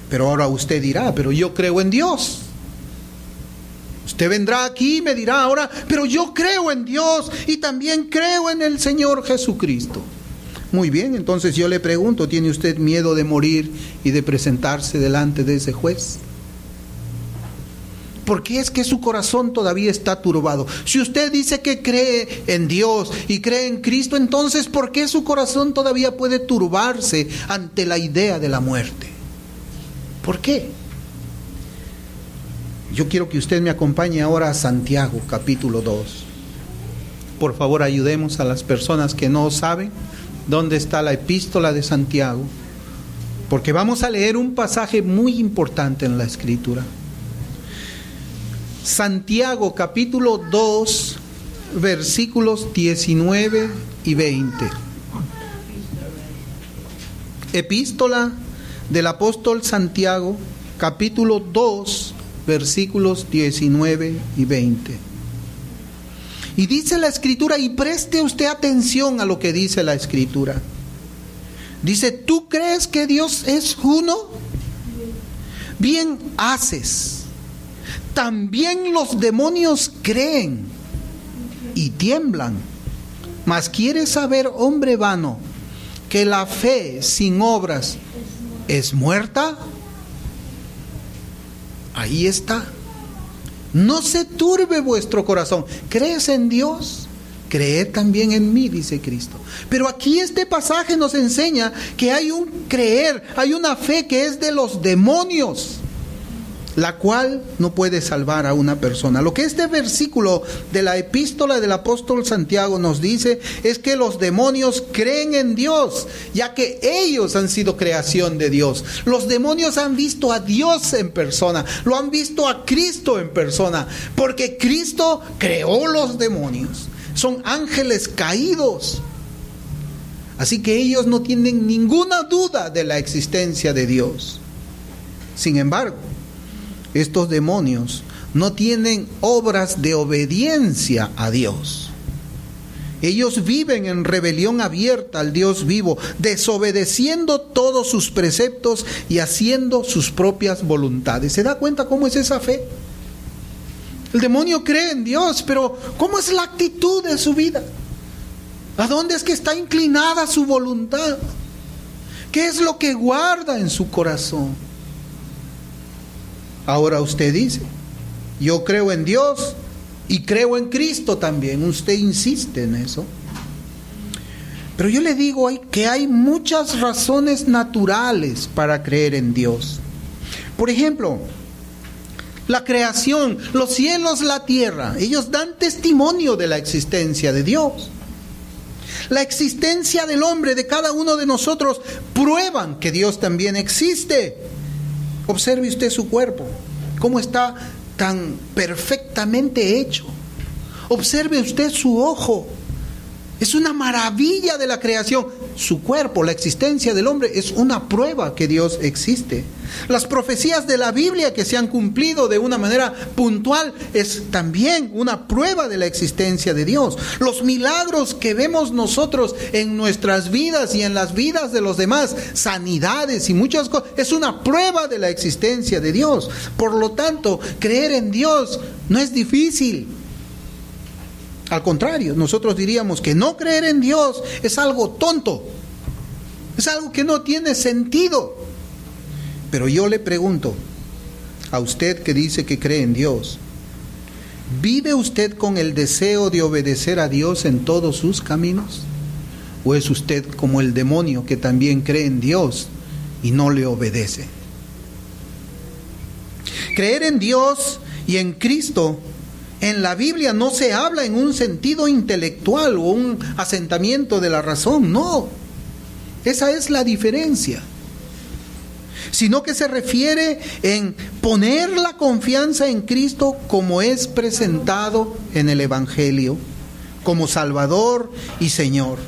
[SPEAKER 1] Pero ahora usted dirá, pero yo creo en Dios. Usted vendrá aquí y me dirá ahora, pero yo creo en Dios y también creo en el Señor Jesucristo. Muy bien, entonces yo le pregunto, ¿tiene usted miedo de morir y de presentarse delante de ese juez? ¿Por qué es que su corazón todavía está turbado? Si usted dice que cree en Dios y cree en Cristo, entonces ¿por qué su corazón todavía puede turbarse ante la idea de la muerte? ¿Por qué? Yo quiero que usted me acompañe ahora a Santiago, capítulo 2. Por favor, ayudemos a las personas que no saben dónde está la epístola de Santiago, porque vamos a leer un pasaje muy importante en la Escritura. Santiago, capítulo 2, versículos 19 y 20. Epístola del apóstol Santiago, capítulo 2, versículos 19 y 20. Y dice la Escritura, y preste usted atención a lo que dice la Escritura. Dice, ¿tú crees que Dios es uno? Bien haces. También los demonios creen y tiemblan. Mas ¿quieres saber, hombre vano, que la fe sin obras es muerta? Ahí está. No se turbe vuestro corazón. ¿Crees en Dios? Creed también en mí, dice Cristo. Pero aquí este pasaje nos enseña que hay un creer, hay una fe que es de los demonios, la cual no puede salvar a una persona. Lo que este versículo de la epístola del apóstol Santiago nos dice es que los demonios creen en Dios, ya que ellos han sido creación de Dios. Los demonios han visto a Dios en persona, lo han visto a Cristo en persona, porque Cristo creó los demonios. Son ángeles caídos. Así que ellos no tienen ninguna duda de la existencia de Dios. Sin embargo, estos demonios no tienen obras de obediencia a Dios. Ellos viven en rebelión abierta al Dios vivo, desobedeciendo todos sus preceptos y haciendo sus propias voluntades. ¿Se da cuenta cómo es esa fe? El demonio cree en Dios, pero ¿cómo es la actitud de su vida? ¿A dónde es que está inclinada su voluntad? ¿Qué es lo que guarda en su corazón? Ahora usted dice, yo creo en Dios y creo en Cristo también. Usted insiste en eso. Pero yo le digo que hay muchas razones naturales para creer en Dios. Por ejemplo, la creación, los cielos, la tierra, ellos dan testimonio de la existencia de Dios. La existencia del hombre, de cada uno de nosotros, prueban que Dios también existe. Observe usted su cuerpo, cómo está tan perfectamente hecho. Observe usted su ojo. Es una maravilla de la creación. Su cuerpo, la existencia del hombre, es una prueba que Dios existe. Las profecías de la Biblia que se han cumplido de una manera puntual es también una prueba de la existencia de Dios. Los milagros que vemos nosotros en nuestras vidas y en las vidas de los demás, sanidades y muchas cosas, es una prueba de la existencia de Dios. Por lo tanto, creer en Dios no es difícil. Al contrario, nosotros diríamos que no creer en Dios es algo tonto, es algo que no tiene sentido. Pero yo le pregunto a usted que dice que cree en Dios, ¿vive usted con el deseo de obedecer a Dios en todos sus caminos? ¿O es usted como el demonio que también cree en Dios y no le obedece? Creer en Dios y en Cristo en la Biblia no se habla en un sentido intelectual o un asentamiento de la razón, no. Esa es la diferencia. Sino que se refiere en poner la confianza en Cristo como es presentado en el Evangelio, como Salvador y Señor.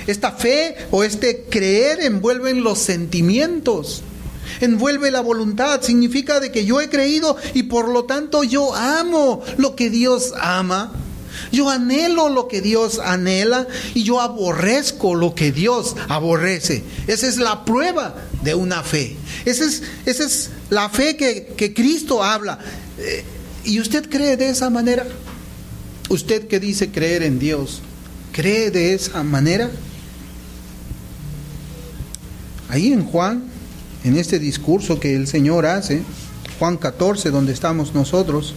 [SPEAKER 1] Esta fe o este creer envuelven los sentimientos, envuelve la voluntad. Significa de que yo he creído y por lo tanto yo amo lo que Dios ama, yo anhelo lo que Dios anhela y yo aborrezco lo que Dios aborrece. Esa es la prueba de una fe. Esa es la fe que Cristo habla. ¿Y usted cree de esa manera? Usted que dice creer en Dios, ¿cree de esa manera? Ahí en Juan, en este discurso que el Señor hace, Juan 14, donde estamos nosotros,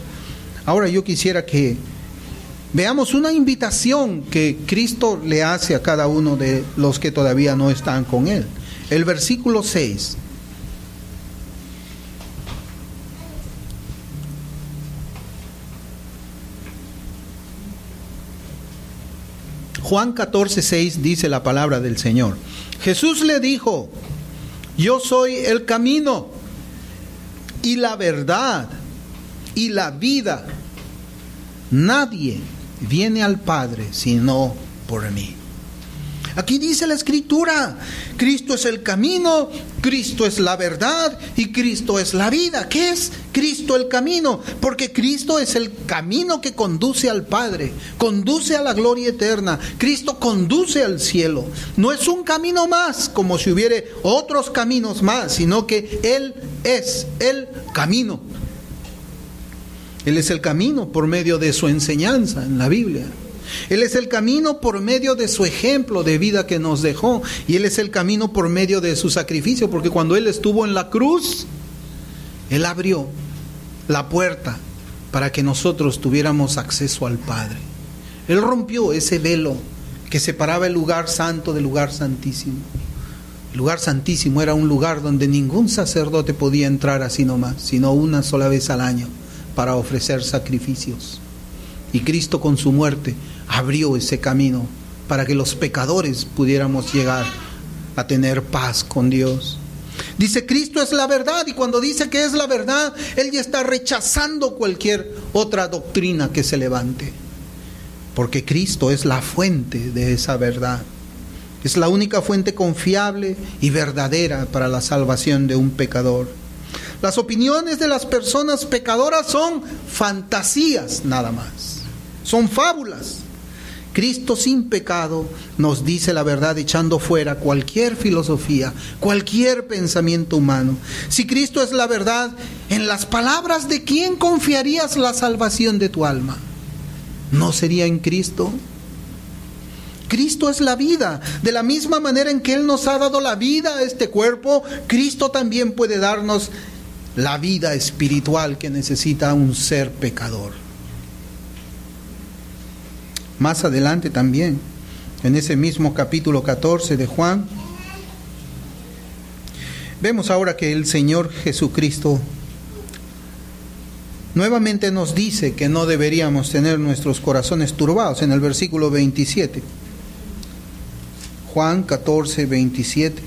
[SPEAKER 1] ahora yo quisiera que veamos una invitación que Cristo le hace a cada uno de los que todavía no están con Él. El versículo 6. Juan 14, 6 dice la palabra del Señor. Jesús le dijo: yo soy el camino y la verdad y la vida. Nadie viene al Padre sino por mí. Aquí dice la Escritura, Cristo es el camino, Cristo es la verdad y Cristo es la vida. ¿Qué es Cristo el camino? Porque Cristo es el camino que conduce al Padre, conduce a la gloria eterna. Cristo conduce al cielo. No es un camino más, como si hubiera otros caminos más, sino que Él es el camino. Él es el camino por medio de su enseñanza en la Biblia. Él es el camino por medio de su ejemplo de vida que nos dejó. Y Él es el camino por medio de su sacrificio, porque cuando Él estuvo en la cruz, Él abrió la puerta para que nosotros tuviéramos acceso al Padre. Él rompió ese velo que separaba el lugar santo del lugar santísimo. El lugar santísimo era un lugar donde ningún sacerdote podía entrar así nomás, sino una sola vez al año para ofrecer sacrificios. Y Cristo con su muerte abrió ese camino para que los pecadores pudiéramos llegar a tener paz con Dios. Dice, Cristo es la verdad, y cuando dice que es la verdad, Él ya está rechazando cualquier otra doctrina que se levante, porque Cristo es la fuente de esa verdad. Es la única fuente confiable y verdadera para la salvación de un pecador. Las opiniones de las personas pecadoras son fantasías nada más, son fábulas. Cristo sin pecado nos dice la verdad, echando fuera cualquier filosofía, cualquier pensamiento humano. Si Cristo es la verdad, ¿en las palabras de quién confiarías la salvación de tu alma? ¿No sería en Cristo? Cristo es la vida. De la misma manera en que Él nos ha dado la vida a este cuerpo, Cristo también puede darnos la vida espiritual que necesita un ser pecador. Más adelante también, en ese mismo capítulo 14 de Juan, vemos ahora que el Señor Jesucristo nuevamente nos dice que no deberíamos tener nuestros corazones turbados en el versículo 27. Juan 14, 27.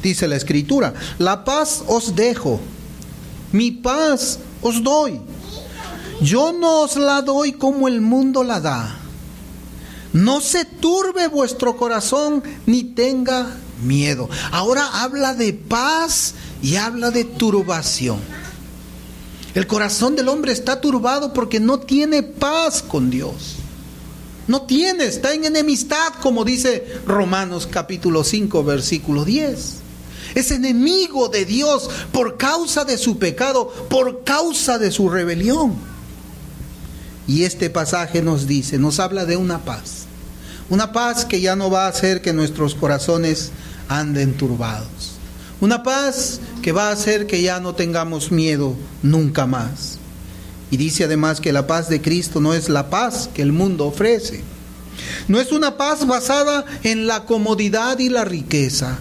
[SPEAKER 1] Dice la Escritura: la paz os dejo, mi paz os doy. Yo no os la doy como el mundo la da. No se turbe vuestro corazón ni tenga miedo. Ahora habla de paz y habla de turbación. El corazón del hombre está turbado porque no tiene paz con Dios. No tiene, está en enemistad, como dice Romanos capítulo 5, versículo 10. Es enemigo de Dios por causa de su pecado, por causa de su rebelión. Y este pasaje nos dice, nos habla de una paz que ya no va a hacer que nuestros corazones anden turbados. Una paz que va a hacer que ya no tengamos miedo nunca más. Y dice además que la paz de Cristo no es la paz que el mundo ofrece. No es una paz basada en la comodidad y la riqueza.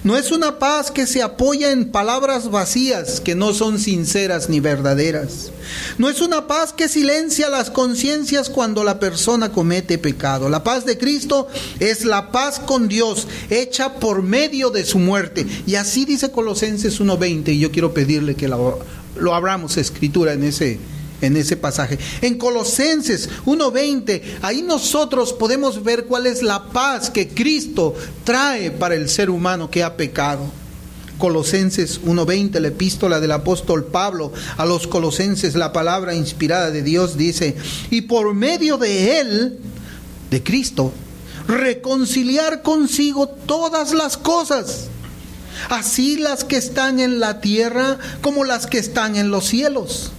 [SPEAKER 1] No es una paz que se apoya en palabras vacías que no son sinceras ni verdaderas. No es una paz que silencia las conciencias cuando la persona comete pecado. La paz de Cristo es la paz con Dios, hecha por medio de su muerte. Y así dice Colosenses 1:20, y yo quiero pedirle que lo abramos escritura en ese pasaje. En Colosenses 1:20, ahí nosotros podemos ver cuál es la paz que Cristo trae para el ser humano que ha pecado. Colosenses 1:20, la epístola del apóstol Pablo a los colosenses, la palabra inspirada de Dios dice: y por medio de Él, de Cristo, reconciliar consigo todas las cosas, así las que están en la tierra como las que están en los cielos,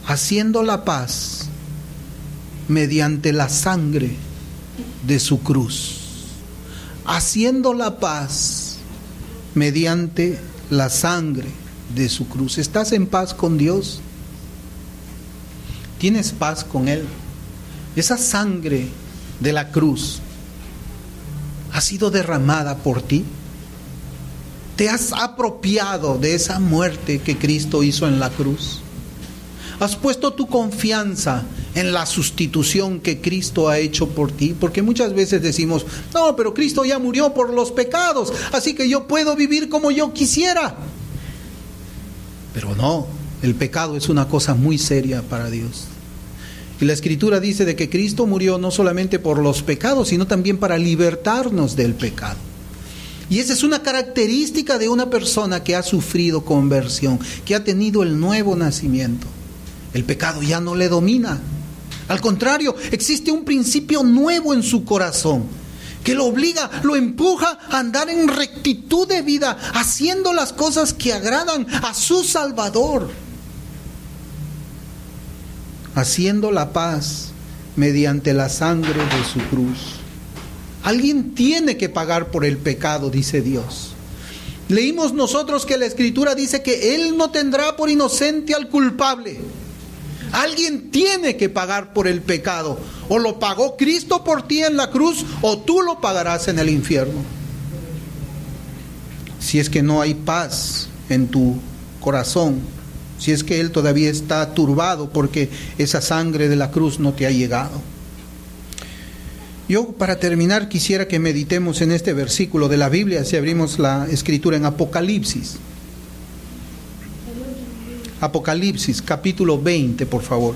[SPEAKER 1] haciendo la paz mediante la sangre de su cruz. Haciendo la paz mediante la sangre de su cruz. ¿Estás en paz con Dios? ¿Tienes paz con Él? Esa sangre de la cruz ha sido derramada por ti. ¿Te has apropiado de esa muerte que Cristo hizo en la cruz? ¿Has puesto tu confianza en la sustitución que Cristo ha hecho por ti? Porque muchas veces decimos: no, pero Cristo ya murió por los pecados, así que yo puedo vivir como yo quisiera. Pero no, el pecado es una cosa muy seria para Dios. Y la Escritura dice de que Cristo murió no solamente por los pecados, sino también para libertarnos del pecado. Y esa es una característica de una persona que ha sufrido conversión, que ha tenido el nuevo nacimiento. El pecado ya no le domina. Al contrario, existe un principio nuevo en su corazón que lo obliga, lo empuja a andar en rectitud de vida, haciendo las cosas que agradan a su Salvador, haciendo la paz mediante la sangre de su cruz. Alguien tiene que pagar por el pecado, dice Dios. Leímos nosotros que la Escritura dice que Él no tendrá por inocente al culpable. Alguien tiene que pagar por el pecado. O lo pagó Cristo por ti en la cruz, o tú lo pagarás en el infierno. Si es que no hay paz en tu corazón, si es que Él todavía está turbado porque esa sangre de la cruz no te ha llegado. Yo, para terminar, quisiera que meditemos en este versículo de la Biblia, si abrimos la Escritura en Apocalipsis. Apocalipsis, capítulo 20, por favor.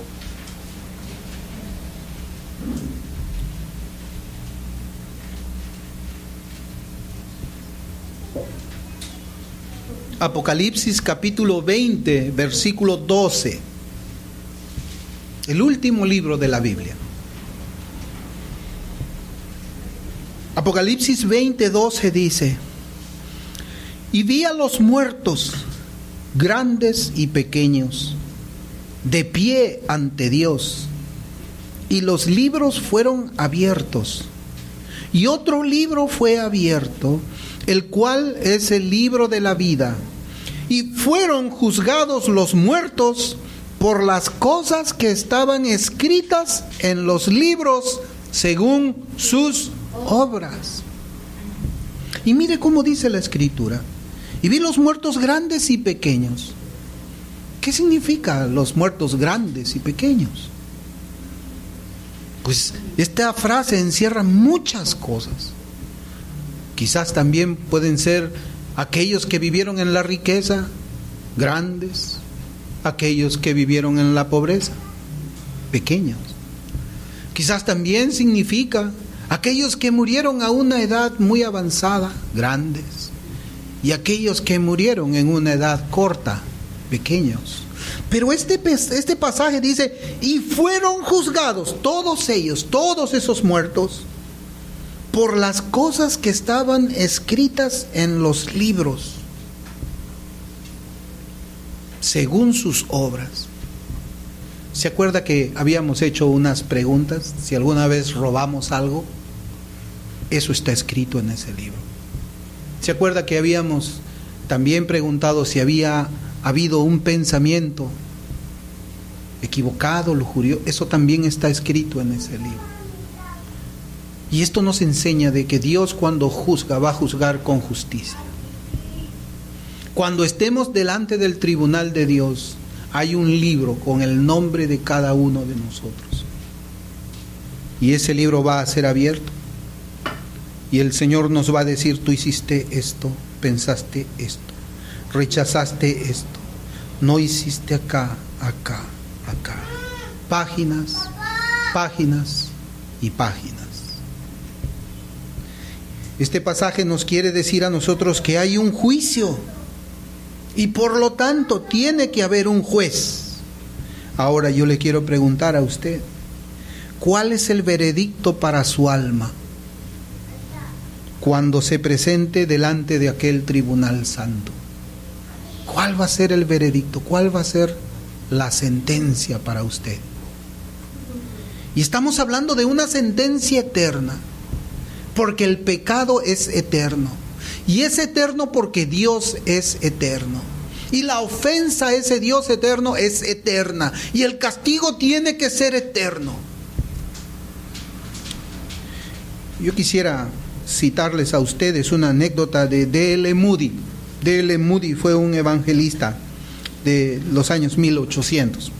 [SPEAKER 1] Apocalipsis, capítulo 20, versículo 12. El último libro de la Biblia. Apocalipsis 20, 12 dice: y vi a los muertos, grandes y pequeños, de pie ante Dios, y los libros fueron abiertos, y otro libro fue abierto, el cual es el libro de la vida, y fueron juzgados los muertos por las cosas que estaban escritas en los libros según sus obras. Y mire cómo dice la Escritura: y vi los muertos grandes y pequeños. ¿Qué significa los muertos grandes y pequeños? Pues esta frase encierra muchas cosas. Quizás también pueden ser aquellos que vivieron en la riqueza, grandes; aquellos que vivieron en la pobreza, pequeños. Quizás también significa aquellos que murieron a una edad muy avanzada, grandes; y aquellos que murieron en una edad corta, pequeños. Pero este pasaje dice: y fueron juzgados todos ellos, todos esos muertos, por las cosas que estaban escritas en los libros, según sus obras. ¿Se acuerda que habíamos hecho unas preguntas? Si alguna vez robamos algo, eso está escrito en ese libro. ¿Se acuerda que habíamos también preguntado si había habido un pensamiento equivocado, lujurioso? Eso también está escrito en ese libro. Y esto nos enseña de que Dios, cuando juzga, va a juzgar con justicia. Cuando estemos delante del tribunal de Dios, hay un libro con el nombre de cada uno de nosotros. Y ese libro va a ser abierto. Y el Señor nos va a decir: tú hiciste esto, pensaste esto, rechazaste esto, no hiciste acá, acá, acá. Páginas, páginas y páginas. Este pasaje nos quiere decir a nosotros que hay un juicio y por lo tanto tiene que haber un juez. Ahora yo le quiero preguntar a usted: ¿cuál es el veredicto para su alma cuando se presente delante de aquel tribunal santo? ¿Cuál va a ser el veredicto? ¿Cuál va a ser la sentencia para usted? Y estamos hablando de una sentencia eterna, porque el pecado es eterno. Y es eterno porque Dios es eterno. Y la ofensa a ese Dios eterno es eterna. Y el castigo tiene que ser eterno. Yo quisiera citarles a ustedes una anécdota de D.L. Moody. D.L. Moody fue un evangelista de los años 1800.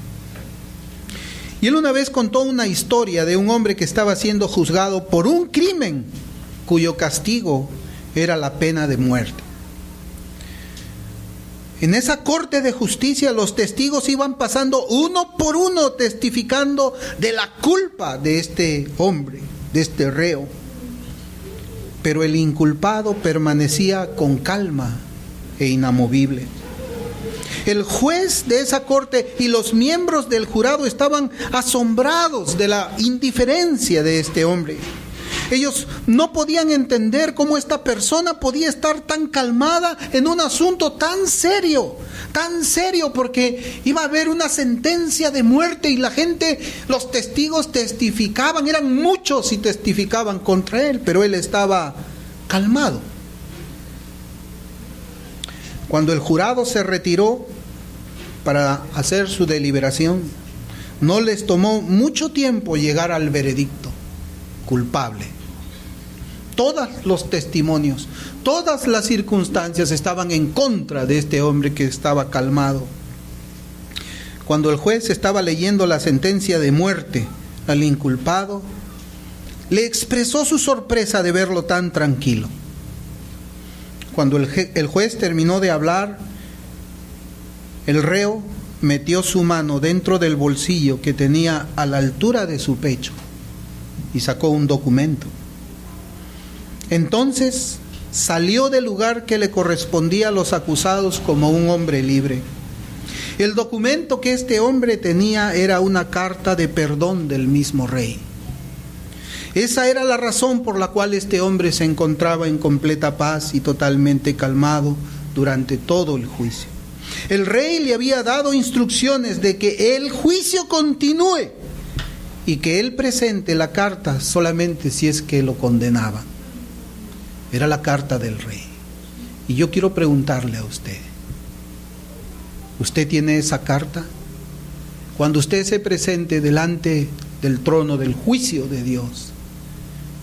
[SPEAKER 1] Y él una vez contó una historia de un hombre que estaba siendo juzgado por un crimen cuyo castigo era la pena de muerte. En esa corte de justicia los testigos iban pasando uno por uno testificando de la culpa de este hombre, de este reo. Pero el inculpado permanecía con calma e inamovible. El juez de esa corte y los miembros del jurado estaban asombrados de la indiferencia de este hombre. Ellos no podían entender cómo esta persona podía estar tan calmada en un asunto tan serio, porque iba a haber una sentencia de muerte y la gente, los testigos testificaban, eran muchos y testificaban contra él, pero él estaba calmado. Cuando el jurado se retiró para hacer su deliberación, no les tomó mucho tiempo llegar al veredicto: culpable. Todos los testimonios, todas las circunstancias estaban en contra de este hombre que estaba calmado. Cuando el juez estaba leyendo la sentencia de muerte al inculpado, le expresó su sorpresa de verlo tan tranquilo. Cuando el juez terminó de hablar, el reo metió su mano dentro del bolsillo que tenía a la altura de su pecho y sacó un documento. Entonces salió del lugar que le correspondía a los acusados como un hombre libre. El documento que este hombre tenía era una carta de perdón del mismo rey. Esa era la razón por la cual este hombre se encontraba en completa paz y totalmente calmado durante todo el juicio. El rey le había dado instrucciones de que el juicio continúe y que él presente la carta solamente si es que lo condenaban. Era la carta del rey. Y yo quiero preguntarle a usted: ¿usted tiene esa carta? Cuando usted se presente delante del trono del juicio de Dios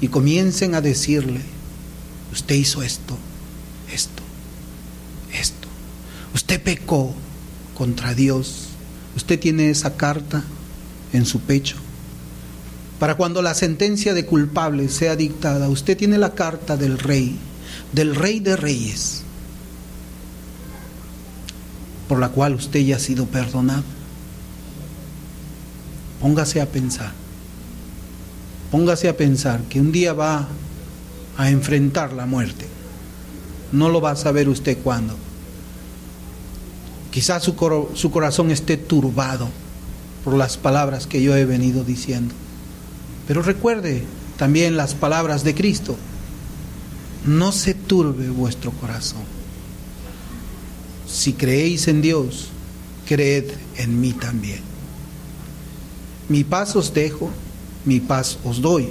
[SPEAKER 1] y comiencen a decirle: usted hizo esto, esto, esto. Usted pecó contra Dios. Usted tiene esa carta en su pecho. Para cuando la sentencia de culpable sea dictada, usted tiene la carta del Rey de Reyes, por la cual usted ya ha sido perdonado. Póngase a pensar que un día va a enfrentar la muerte. No lo va a saber usted cuándo. Quizás su corazón esté turbado por las palabras que yo he venido diciendo. Pero recuerde también las palabras de Cristo. No se turbe vuestro corazón. Si creéis en Dios, creed en mí también. Mi paz os dejo, mi paz os doy.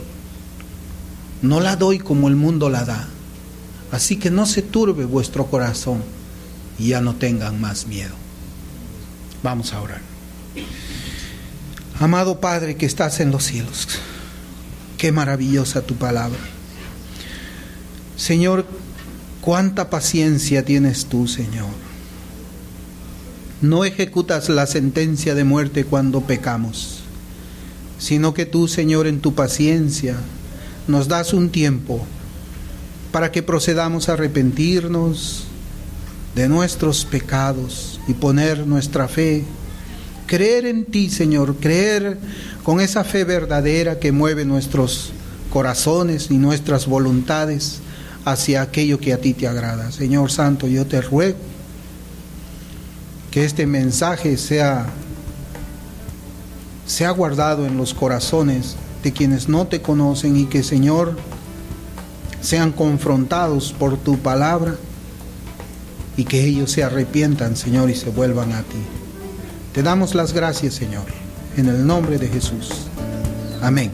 [SPEAKER 1] No la doy como el mundo la da. Así que no se turbe vuestro corazón y ya no tengan más miedo. Vamos a orar. Amado Padre que estás en los cielos, qué maravillosa tu palabra. Señor, cuánta paciencia tienes tú, Señor. No ejecutas la sentencia de muerte cuando pecamos, sino que tú, Señor, en tu paciencia nos das un tiempo para que procedamos a arrepentirnos de nuestros pecados y poner nuestra fe, creer en ti, Señor, creer con esa fe verdadera que mueve nuestros corazones y nuestras voluntades hacia aquello que a ti te agrada. Señor Santo, yo te ruego que este mensaje sea guardado en los corazones de quienes no te conocen y que, Señor, sean confrontados por tu palabra y que ellos se arrepientan, Señor, y se vuelvan a ti. Te damos las gracias, Señor, en el nombre de Jesús. Amén.